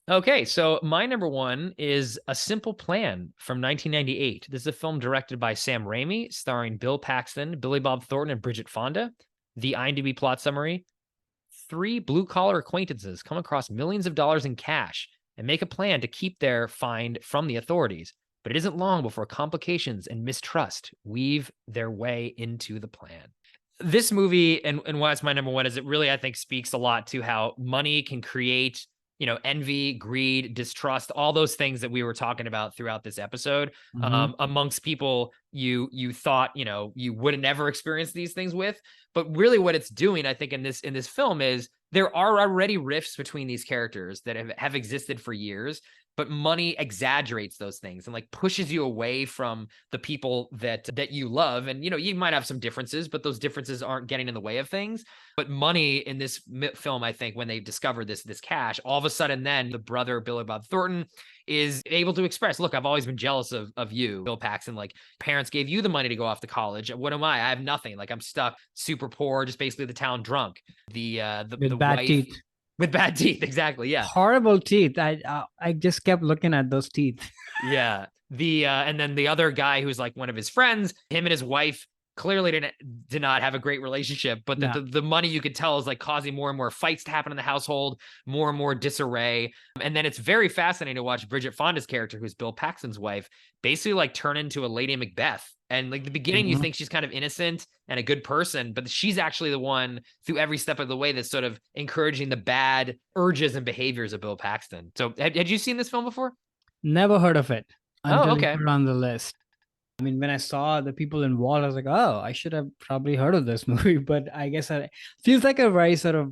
Okay, so my number one is A Simple Plan from 1998. This is a film directed by Sam Raimi, starring Bill Paxton, Billy Bob Thornton, and Bridget Fonda. The IMDb plot summary: three blue collar acquaintances come across millions of dollars in cash and make a plan to keep their find from the authorities. But it isn't long before complications and mistrust weave their way into the plan. This movie, and why it's my number one, is it really, I think, speaks a lot to how money can create, envy, greed, distrust, all those things that we were talking about throughout this episode, Hmm. amongst people you thought, you would never experience these things with. But really what it's doing, I think, in this film is there are already rifts between these characters that have existed for years, but money exaggerates those things and like pushes you away from the people that you love. And you might have some differences, but those differences aren't getting in the way of things. But money in this film, I think, when they discover this cash, all of a sudden, then the brother Billy Bob Thornton is able to express, look, I've always been jealous of you, Bill Paxton. Like, parents gave you the money to go off to college. What am I? I have nothing. Like, I'm stuck, super poor, just basically the town drunk. The With bad wife teeth. with bad teeth, exactly. Yeah. Horrible teeth. I just kept looking at those teeth. Yeah. And then the other guy who's like one of his friends, him and his wife clearly did not have a great relationship, but No. the money, you could tell, is like causing more and more fights to happen in the household, more and more disarray. And then it's very fascinating to watch Bridget Fonda's character, who's Bill Paxton's wife, basically like turn into a Lady Macbeth. And like the beginning, you Mhm. think she's kind of innocent and a good person, but she's actually the one through every step of the way that's sort of encouraging the bad urges and behaviors of Bill Paxton. So had you seen this film before? Never heard of it Oh, until you okay. put it on the list. I mean, when I saw the people involved, I was like, oh, I should have probably heard of this movie. But I guess it feels like a very sort of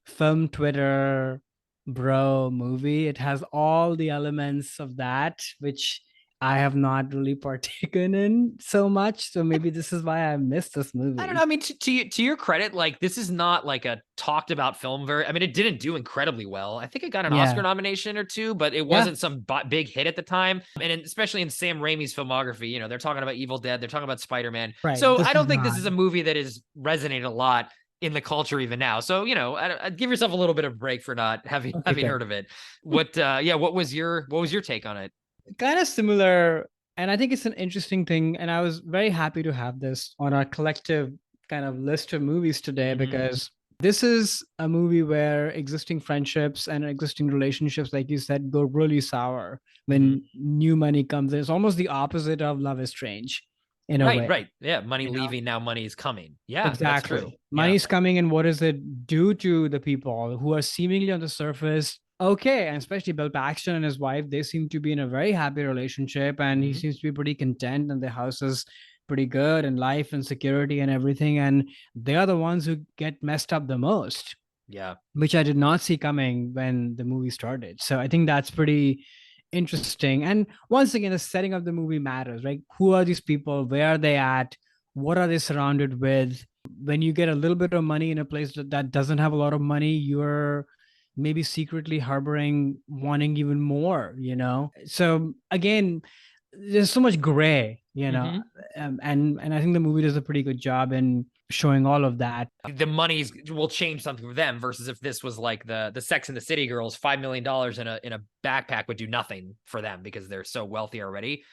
film Twitter bro movie. It has all the elements of that, which I have not really partaken in so much. So maybe this is why I missed this I don't know. movie. I mean, to your credit, like, this is not like a talked about film. I mean, it didn't do incredibly well. I think it got an Oscar Yeah. nomination or two, but it Yeah. wasn't some big hit at the time. Especially in Sam Raimi's filmography, they're talking about Evil Dead, they're talking about Spider-Man. Right. So I This is don't think this not. is a movie that is resonating a lot in the culture even now. So I'd give yourself a little bit of break for not having Okay, having good. heard of it. Yeah, what was your take on it? Kind of similar. And I think it's an interesting thing. And I was very happy to have this on our collective kind of list of movies today Hmm. because this is a movie where existing friendships and existing relationships, like you said, go really sour Hmm. when new money comes in. It's almost the opposite of Love is Strange in a Right, way, right. Yeah, money you know? leaving, now money is coming. Yeah, that's true. Exactly. Yeah. Money's coming, and what does it do to the people who are seemingly on the surface okay? And especially Bill Paxton and his wife, they seem to be in a very happy relationship, and he Hmm. seems to be pretty content, and the house is pretty good, and life and security and everything. And they are the ones who get messed up the most, Yeah. which I did not see coming when the movie started. So I think that's pretty interesting. And once again, the setting of the movie matters, right? Who are these people? Where are they at? What are they surrounded with? When you get a little bit of money in a place that doesn't have a lot of money, you're maybe secretly harboring wanting even more, you know? So again, there's so much gray, you know, Hmm. and I think the movie does a pretty good job in showing all of that. The monies will change something for them versus if this was like the Sex and the City girls, $5 million in a backpack would do nothing for them because they're so wealthy already.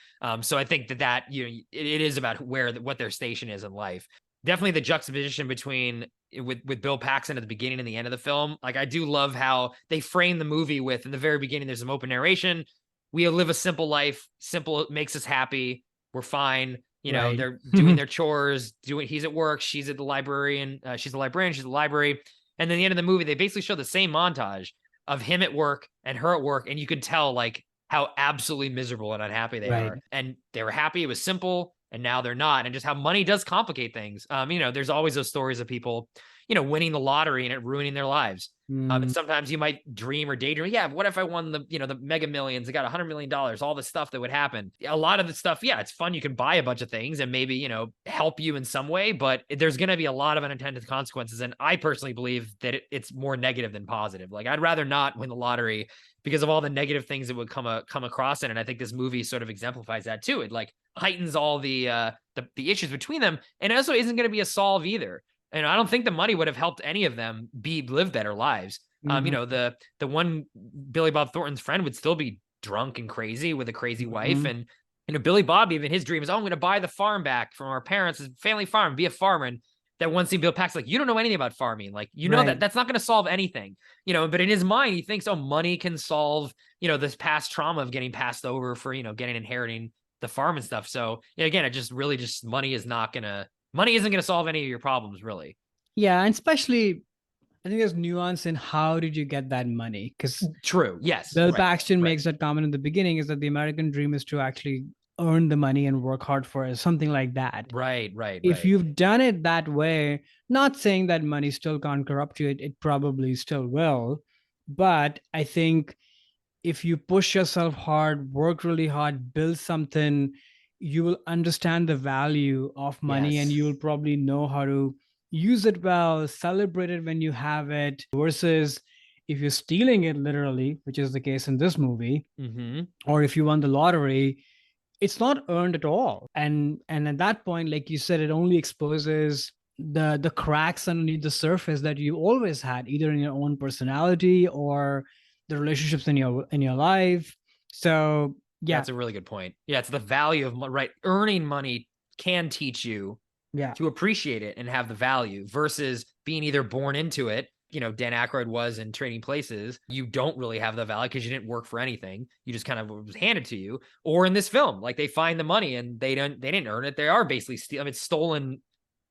So I think that it is about what their station is in life. Definitely the juxtaposition between with Bill Paxton at the beginning and the end of the film. Like, I do love how they frame the movie with, in the very beginning, there's some open narration. We live a simple life. Simple makes us happy. We're fine. Right. They're doing their chores, he's at work, she's at the librarian, she's at the library. And then the end of the movie, they basically show the same montage of him at work and her at work. And you could tell like how absolutely miserable and unhappy they Right. are. And they were happy. It was simple. And now they're not. And just how money does complicate things. There's always those stories of people, winning the lottery and it ruining their lives. And Mm, sometimes you might dream or daydream. Yeah, what if I won the Mega Millions? I got $100 million. All the stuff that would happen. A lot of the stuff, yeah, it's fun. You can buy a bunch of things and maybe help you in some way, but there's going to be a lot of unintended consequences. And I personally believe that it's more negative than positive. Like, I'd rather not win the lottery because of all the negative things that would come across it. And I think this movie sort of exemplifies that too. It like heightens all the issues between them, and also isn't going to be a solve either. And I don't think the money would have helped any of them live better lives. You Mhm. know, the one Billy Bob Thornton's friend would still be drunk and crazy with a crazy wife. Mhm. And, you know, Billy Bob, even his dream is, oh, I'm going to buy the farm back from our parents, family farm, be a farmer. And that one scene, Bill Paxton's like, you don't know anything about farming. Like, you know, Right. that's not going to solve anything, you know, but in his mind, he thinks, oh, money can solve, you know, this past trauma of getting passed over for, you know, inheriting the farm and stuff. So yeah, again, it just really just money isn't going to solve any of your problems, really. Yeah, and especially I think there's nuance in how did you get that money? Because True. Yes. Bill Right. Paxton Right. makes that comment in the beginning is that the American dream is to actually earn the money and work hard for it, something like that. Right. Right. If Right. you've done it that way, not saying that money still can't corrupt you, it probably still will. But I think if you push yourself hard, work really hard, build something, you will understand the value of money and Yes. you will probably know how to use it well, celebrate it when you have it, versus if you're stealing it literally, which is the case in this movie, Mm-hmm. or if you won the lottery, it's not earned at all. And at that point, like you said, it only exposes the cracks underneath the surface that you always had, either in your own personality or the relationships in your life. So yeah. That's a really good point. Yeah, it's the value of right. Earning money can teach you Yeah. to appreciate it and have the value versus being either born into it. You know, Dan Aykroyd was in Trading Places. You don't really have the value because you didn't work for anything. You just kind of was handed to you. Or in this film, like they find the money and they didn't earn it. They are basically stealing. I mean, it's stolen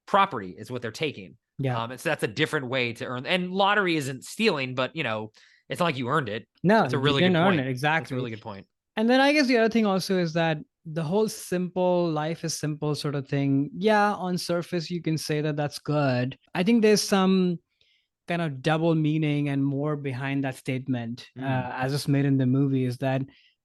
property is what they're taking. Yeah. And so that's a different way to earn. And lottery isn't stealing, but you know, it's not like you earned it. No, That's a you really didn't good earn point. it. That's a really Exactly. good point. And then I guess the other thing also is that the whole simple life is simple sort of thing. Yeah, on surface you can say that that's good. I think there's some kind of double meaning and more behind that statement, Mm. as it's made in the movie, is that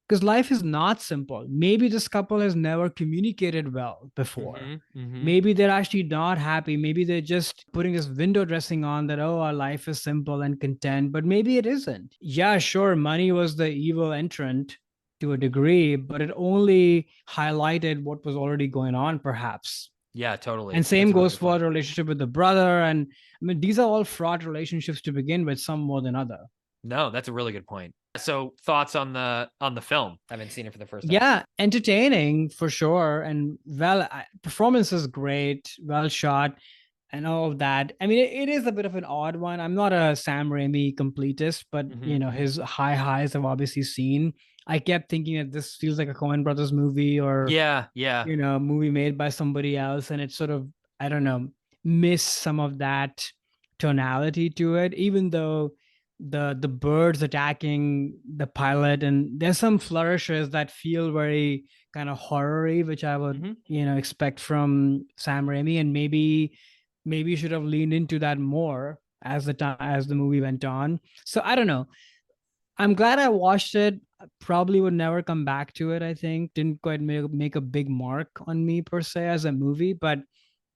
because life is not simple. Maybe this couple has never communicated well before. Mm-hmm. Mm-hmm. Maybe they're actually not happy. Maybe they're just putting this window dressing on that, oh, our life is simple and content, but maybe it isn't. Yeah, sure, money was the evil entrant to a degree, but it only highlighted what was already going on, perhaps. Yeah, And totally. same That's a really goes good for point. the relationship with the brother. And I mean, these are all fraught relationships to begin with, some more than other. No, that's a really good point. So thoughts on the film? I haven't seen it for the first time. Yeah, entertaining for sure. And performance is great, well shot, and all of that. I mean, it is a bit of an odd one. I'm not a Sam Raimi completist, but Mm-hmm. you know, his high highs I've obviously seen. I kept thinking that this feels like a Coen Brothers movie or, Yeah, yeah. you know, a movie made by somebody else. And it sort of, I don't know, miss some of that tonality to it, even though the birds attacking the pilot and there's some flourishes that feel very kind of horror-y, which I would, Mm-hmm. you know, expect from Sam Raimi. And maybe you should have leaned into that more as the movie went on. So I don't know. I'm glad I watched it. I probably would never come back to it. I think didn't quite make a big mark on me per se as a movie, but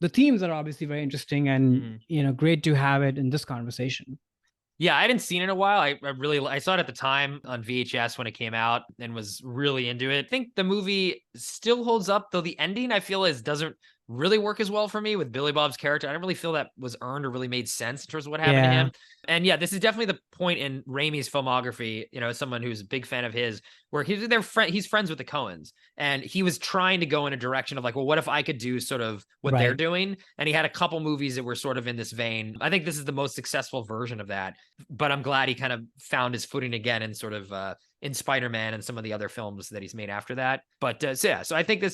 the themes are obviously very interesting and, Mm-hmm. you know, great to have it in this conversation. Yeah, I hadn't seen it in a while. I saw it at the time on VHS when it came out and was really into it. I think the movie still holds up, though the ending I feel is doesn't really work as well for me with Billy Bob's character. I don't really feel that was earned or really made sense in terms of what happened to Yeah. him. And yeah, this is definitely the point in Raimi's filmography, you know, as someone who's a big fan of his, where he's friends with the Coens. And he was trying to go in a direction of like, well, what if I could do sort of what they're Right. doing? And he had a couple movies that were sort of in this vein. I think this is the most successful version of that, but I'm glad he kind of found his footing again in sort of in Spider-Man and some of the other films that he's made after that. But so I think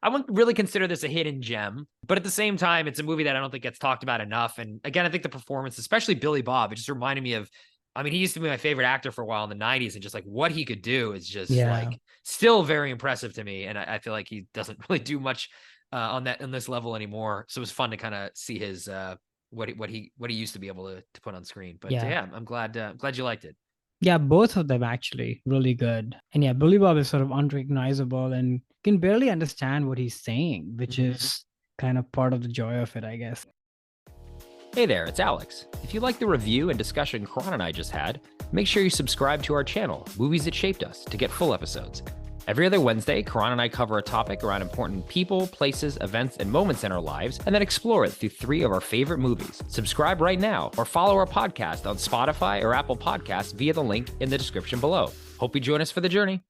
I wouldn't really consider this a hidden gem, but at the same time, it's a movie that I don't think gets talked about enough. And again, I think the performance, especially Billy Bob, it just reminded me of, I mean, he used to be my favorite actor for a while in the 90s, and just like what he could do is just Yeah. like still very impressive to me. And I feel like he doesn't really do much on this level anymore. So it was fun to kind of see his what he used to be able to put on screen. But Yeah. yeah, I'm glad you liked it. Yeah, both of them actually really good. And yeah, Billy Bob is sort of unrecognizable and can barely understand what he's saying, which Mhm. is kind of part of the joy of it, I guess. Hey there, it's Alex. If you like the review and discussion Karan and I just had, make sure you subscribe to our channel, Movies That Shaped Us, to get full episodes. Every other Wednesday, Karan and I cover a topic around important people, places, events, and moments in our lives, and then explore it through 3 of our favorite movies. Subscribe right now or follow our podcast on Spotify or Apple Podcasts via the link in the description below. Hope you join us for the journey.